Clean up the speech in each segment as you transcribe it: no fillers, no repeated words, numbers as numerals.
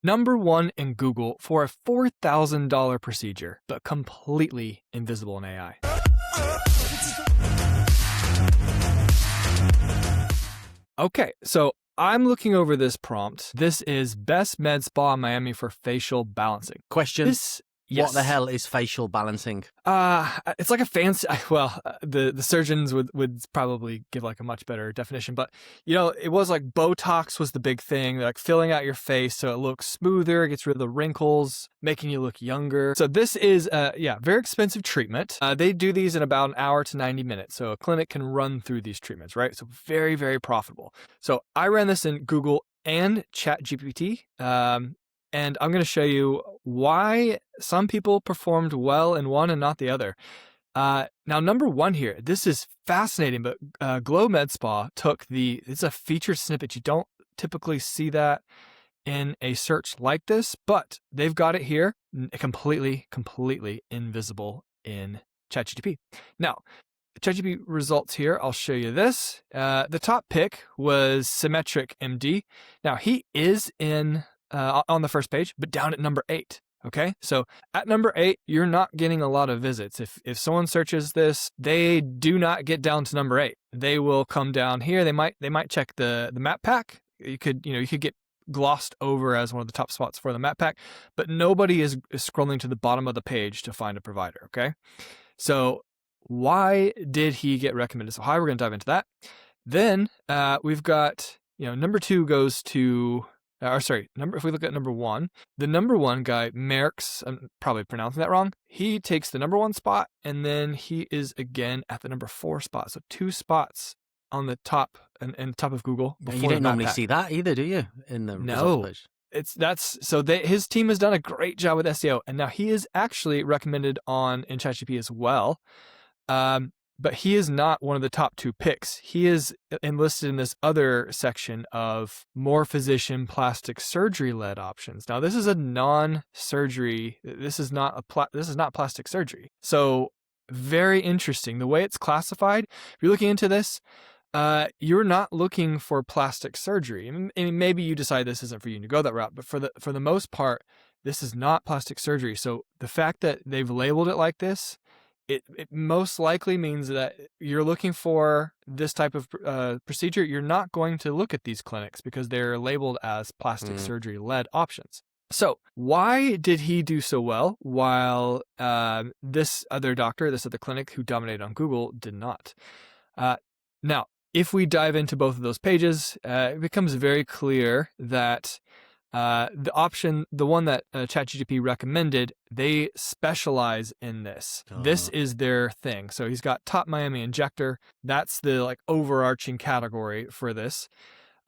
Number one in Google for a $4,000 procedure, but completely invisible in AI. Okay, so I'm looking over this prompt. This is best med spa in Miami for facial balancing. Question. Yes. What the hell is facial balancing? It's like a fancy, the surgeons would probably give like a much better definition, but it was like Botox was the big thing, like filling out your face so it looks smoother, gets rid of the wrinkles, making you look younger. So this is very expensive treatment. They do these in about an hour to 90 minutes. So a clinic can run through these treatments, right? So very, very profitable. So I ran this in Google and ChatGPT. And I'm going to show you why some people performed well in one and not the other. Now, number one here, this is fascinating, but Glow Med Spa took it's a featured snippet. You don't typically see that in a search like this, but they've got it here completely invisible in ChatGPT. Now, ChatGPT results here, I'll show you this. The top pick was Symmetric MD. Now, he is on the first page, but down at number 8. Okay, so at number 8, you're not getting a lot of visits. If someone searches this, they do not get down to number 8. They will come down here. They might check the map pack. You could get glossed over as one of the top spots for the map pack, but nobody is scrolling to the bottom of the page to find a provider. Okay, so why did he get recommended so high? We're going to dive into that. Then we've got number 2 goes to. If we look at number 1, the number 1 guy, Merckx, I'm probably pronouncing that wrong. He takes the number 1 spot, and then he is again at the number 4 spot. So 2 spots on the top and top of Google. You don't normally see that either, do you? In the results page. His team has done a great job with SEO, and now he is actually recommended in ChatGPT as well. But he is not one of the top 2 picks. He is enlisted in this other section of more physician plastic surgery led options. Now, this is a non-surgery. This is not plastic surgery. So very interesting. The way it's classified, if you're looking into this, you're not looking for plastic surgery. And maybe you decide this isn't for you and you go that route, but for the most part, this is not plastic surgery. So the fact that they've labeled it like this, it most likely means that you're looking for this type of procedure. You're not going to look at these clinics because they're labeled as plastic surgery-led options. So why did he do so well while this other clinic who dominated on Google did not? Now, if we dive into both of those pages, it becomes very clear that the one that ChatGPT recommended, they specialize in this. This is their thing. So he's got top Miami injector. That's the overarching category for this.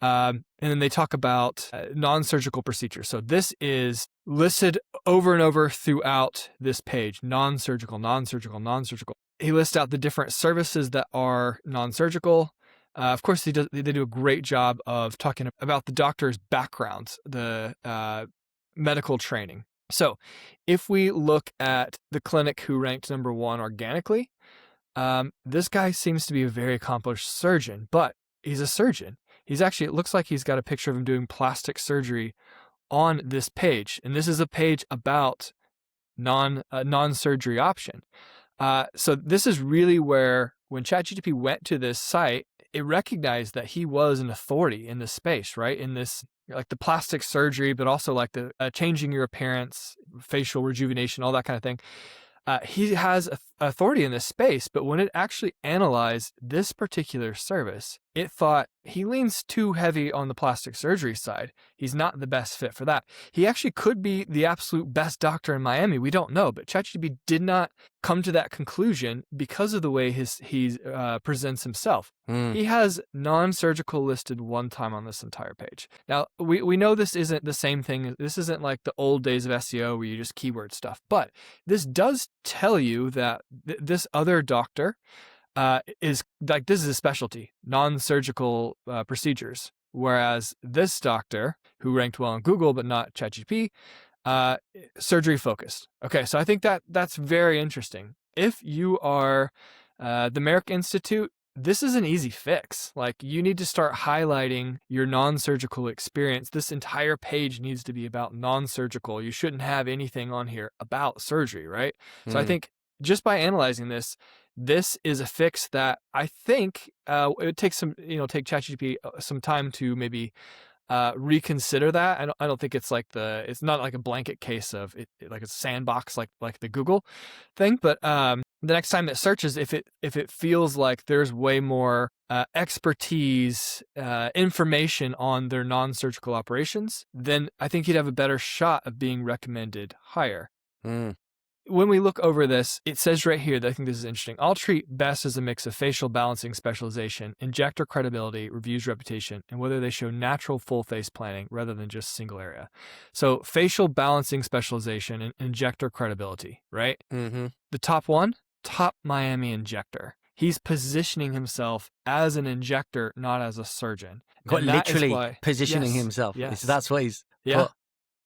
And then they talk about non-surgical procedures. So this is listed over and over throughout this page. Non-surgical. He lists out the different services that are non-surgical. Of course, they do a great job of talking about the doctor's backgrounds, the medical training. So if we look at the clinic who ranked number 1 organically, this guy seems to be a very accomplished surgeon, but he's a surgeon. It looks like he's got a picture of him doing plastic surgery on this page. And this is a page about non-surgery option. So this is really where, when ChatGPT went to this site, it recognized that he was an authority in this space, right? In this, like the plastic surgery, but also like the changing your appearance, facial rejuvenation, all that kind of thing. He has authority in this space, but when it actually analyzed this particular service, it thought he leans too heavy on the plastic surgery side. He's not the best fit for that. He actually could be the absolute best doctor in Miami. We don't know, but ChatGPT did not come to that conclusion because of the way he presents himself. He has non-surgical listed 1 time on this entire page. Now, we know this isn't the same thing. This isn't like the old days of SEO where you just keyword stuff, but this does tell you that this other doctor is like, this is a specialty, non-surgical procedures. Whereas this doctor, who ranked well on Google but not ChatGPT, surgery focused. Okay, so I think that's very interesting. If you are the Merck Institute, this is an easy fix. Like, you need to start highlighting your non-surgical experience. This entire page needs to be about non-surgical. You shouldn't have anything on here about surgery, right? So I think just by analyzing this, this is a fix that I think it takes take ChatGPT some time to maybe reconsider that. I don't think it's it's not like a blanket case of it like a sandbox like the Google thing, but the next time it searches, if it feels like there's way more expertise, information on their non-surgical operations, then I think you'd have a better shot of being recommended higher. When we look over this, it says right here that I think this is interesting. I'll treat best as a mix of facial balancing specialization, injector credibility, reviews reputation, and whether they show natural full face planning rather than just single area. So facial balancing specialization and injector credibility, right? The top one, top Miami injector. He's positioning himself as an injector, not as a surgeon. Quite literally positioning himself. Yes. That's what he's put.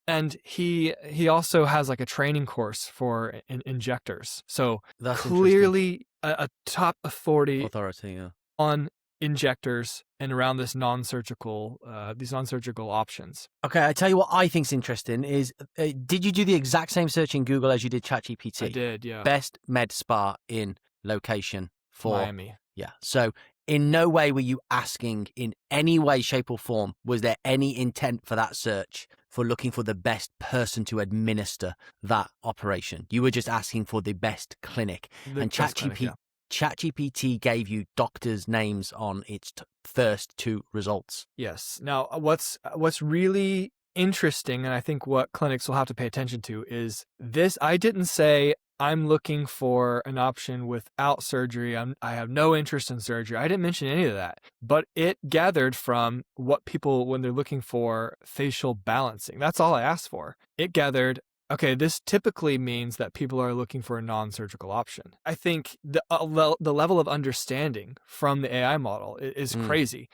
And he also has like a training course for injectors. So that's clearly a top authority yeah, on injectors and around this non-surgical these non-surgical options. Okay, I tell you what I think's interesting is, did you do the exact same search in Google as you did ChatGPT? I did, yeah. Best med spa in location for Miami. Yeah. So in no way were you asking in any way, shape or form, was there any intent for that search for looking for the best person to administer that operation? You were just asking for the best clinic. And ChatGPT gave you doctors' names on its first two results. Yes. Now, what's really interesting, and I think what clinics will have to pay attention to, is this. I didn't say I'm looking for an option without surgery. I have no interest in surgery. I didn't mention any of that, but it gathered from what people, when they're looking for facial balancing, that's all I asked for. It gathered, okay, this typically means that people are looking for a non-surgical option. I think the level of understanding from the AI model is crazy.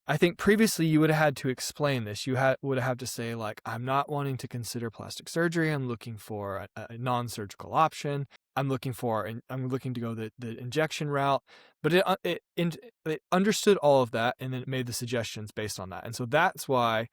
I think previously you would have had to explain this. You would have to say, like, I'm not wanting to consider plastic surgery. I'm looking for a non-surgical option. I'm looking to go the injection route. But it understood all of that, and then it made the suggestions based on that. And so that's why,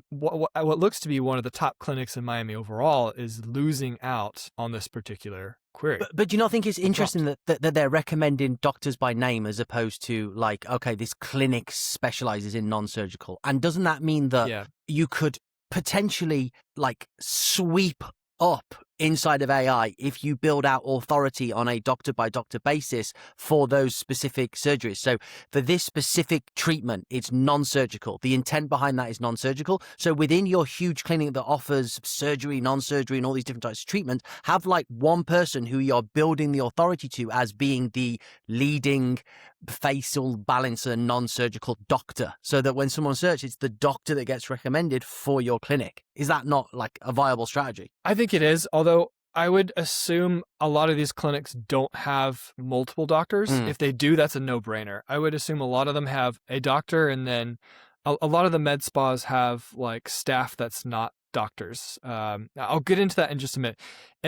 what looks to be one of the top clinics in Miami overall is losing out on this particular query. But do you not think it's interesting that they're recommending doctors by name as opposed to like, okay, this clinic specializes in non-surgical? And doesn't that mean that you could potentially like sweep up inside of AI if you build out authority on a doctor by doctor basis for those specific surgeries? So for this specific treatment, it's non-surgical. The intent behind that is non-surgical. So within your huge clinic that offers surgery, non-surgery, and all these different types of treatment, have like one person who you're building the authority to as being the leading facial balancer non-surgical doctor, so that when someone searches, it's the doctor that gets recommended for your clinic. Is that not like a viable strategy? I think it is, although I would assume a lot of these clinics don't have multiple doctors. If they do, that's a no-brainer. I would assume a lot of them have a doctor, and then a lot of the med spas have like staff that's not doctors. I'll get into that in just a minute.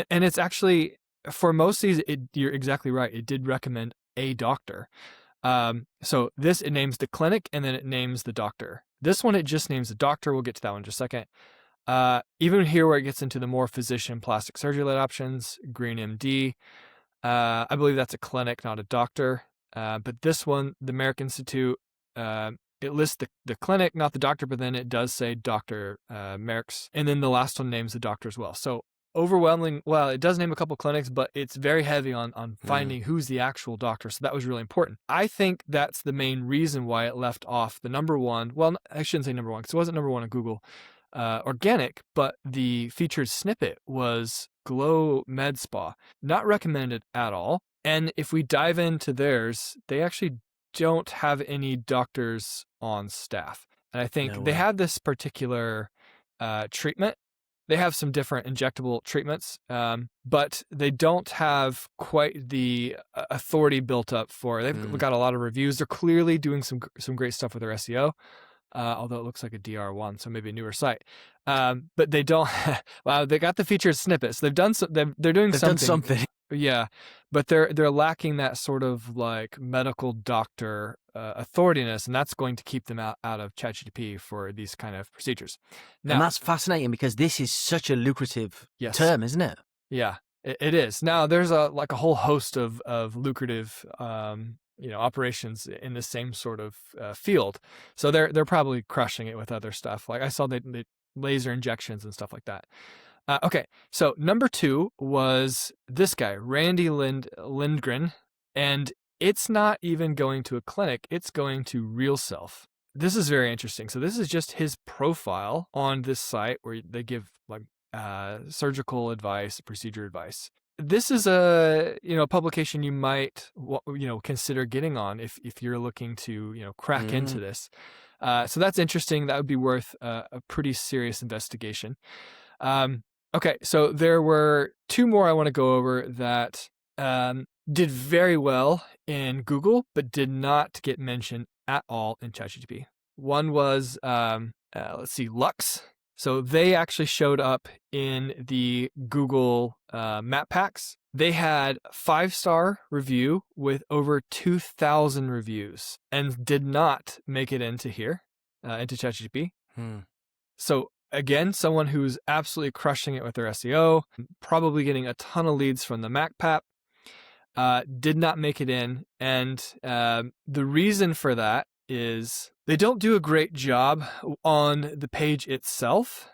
And it's actually, for most of these, you're exactly right. It did recommend a doctor. So this, it names the clinic and then it names the doctor. This one, it just names the doctor. We'll get to that one in just a second. Even here where it gets into the more physician plastic surgery-led options, Green MD, I believe that's a clinic, not a doctor. But this one, the American Institute, it lists the clinic, not the doctor, but then it does say Dr. Merckx. And then the last one names the doctor as well. So overwhelming, well, it does name a couple clinics, but it's very heavy on finding who's the actual doctor. So that was really important. I think that's the main reason why it left off the number one. Well, I shouldn't say number one, because it wasn't number one on Google organic, but the featured snippet was Glow Med Spa. Not recommended at all. And if we dive into theirs, they actually don't have any doctors on staff. And I think they have this particular treatment. They have some different injectable treatments, but they don't have quite the authority built up for it. They've got a lot of reviews. They're clearly doing some great stuff with their SEO, although it looks like a DR1, so maybe a newer site. But they don't. Wow, they got the featured snippets. They've done. They're doing something. Yeah, but they're lacking that sort of like medical doctor authoritatiness, and that's going to keep them out of ChatGPT for these kind of procedures. And Now, that's fascinating because this is such a lucrative yes, term, isn't it? yeah, it is. Now there's a whole host of lucrative operations in the same sort of field, so they're probably crushing it with other stuff. Like I saw they laser injections and stuff like that. Okay, so number 2 was this guy, Randy Lindgren, and it's not even going to a clinic, it's going to RealSelf. This is very interesting. So this is just his profile on this site where they give like surgical advice, procedure advice. This is a publication you might consider getting on if you're looking to crack into this. So that's interesting. That would be worth a pretty serious investigation. Okay, so there were 2 more I want to go over that did very well in Google, but did not get mentioned at all in ChatGPT. One was, let's see, Lux. So they actually showed up in the Google map packs. They had 5-star review with over 2,000 reviews and did not make it into here, into ChatGPT. So again, someone who's absolutely crushing it with their SEO, probably getting a ton of leads from the MacPap, did not make it in. And the reason for that is they don't do a great job on the page itself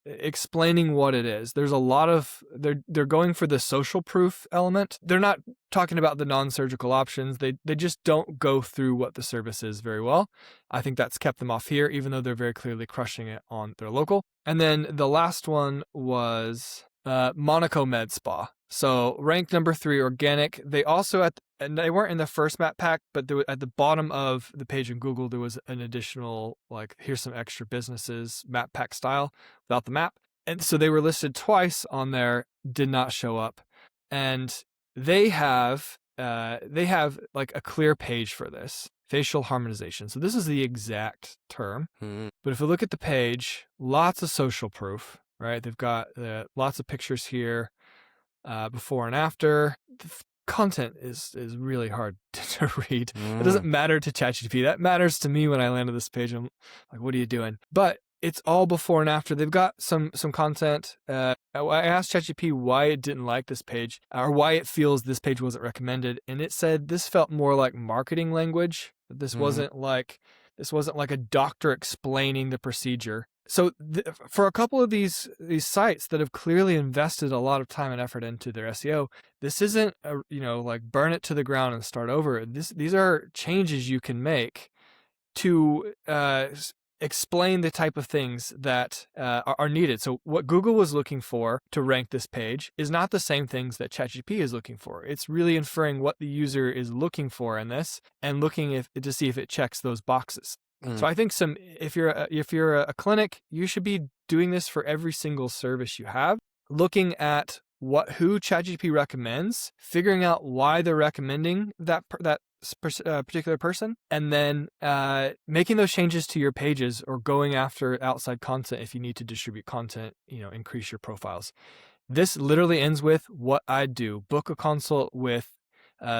explaining what it is. There's a lot of, they're going for the social proof element. They're not talking about the non-surgical options. They just don't go through what the service is very well. I think that's kept them off here, even though they're very clearly crushing it on their local. And then the last one was Monaco Med Spa. So ranked number 3, organic. They also and they weren't in the first map pack, but there, at the bottom of the page in Google, there was an additional, like, here's some extra businesses map pack style without the map. And so they were listed twice on there, did not show up. And they have like a clear page for this, facial harmonization. So this is the exact term. But if you look at the page, lots of social proof, right? They've got lots of pictures here, before and after. The content is really hard to read. It doesn't matter to ChatGPT. That matters to me when I land on this page. I'm like, what are you doing? But it's all before and after. They've got some content. I asked ChatGPT why it didn't like this page, or why it feels this page wasn't recommended, and it said this felt more like marketing language. This wasn't like a doctor explaining the procedure. So for a couple of these sites that have clearly invested a lot of time and effort into their SEO, this isn't like burn it to the ground and start over. These are changes you can make to explain the type of things that are needed. So what Google was looking for to rank this page is not the same things that ChatGPT is looking for. It's really inferring what the user is looking for in this and looking to see if it checks those boxes. So I think if you're a clinic, you should be doing this for every single service you have, looking at who ChatGPT recommends, figuring out why they're recommending that particular person, and then making those changes to your pages or going after outside content if you need to distribute content, increase your profiles. This literally ends with what I do. Book a consult with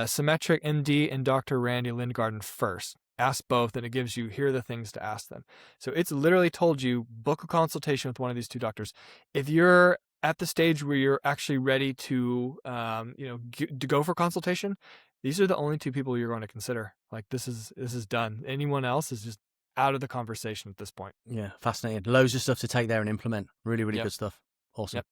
Symmetric MD and Dr. Randy Lindgarden first. Ask both, and it gives you, here are the things to ask them. So it's literally told you, book a consultation with one of these 2 doctors. If you're at the stage where you're actually ready to, to go for consultation, these are the only 2 people you're going to consider. Like, this is done. Anyone else is just out of the conversation at this point. Yeah, fascinating. Loads of stuff to take there and implement. Really, really good stuff. Awesome. Yep.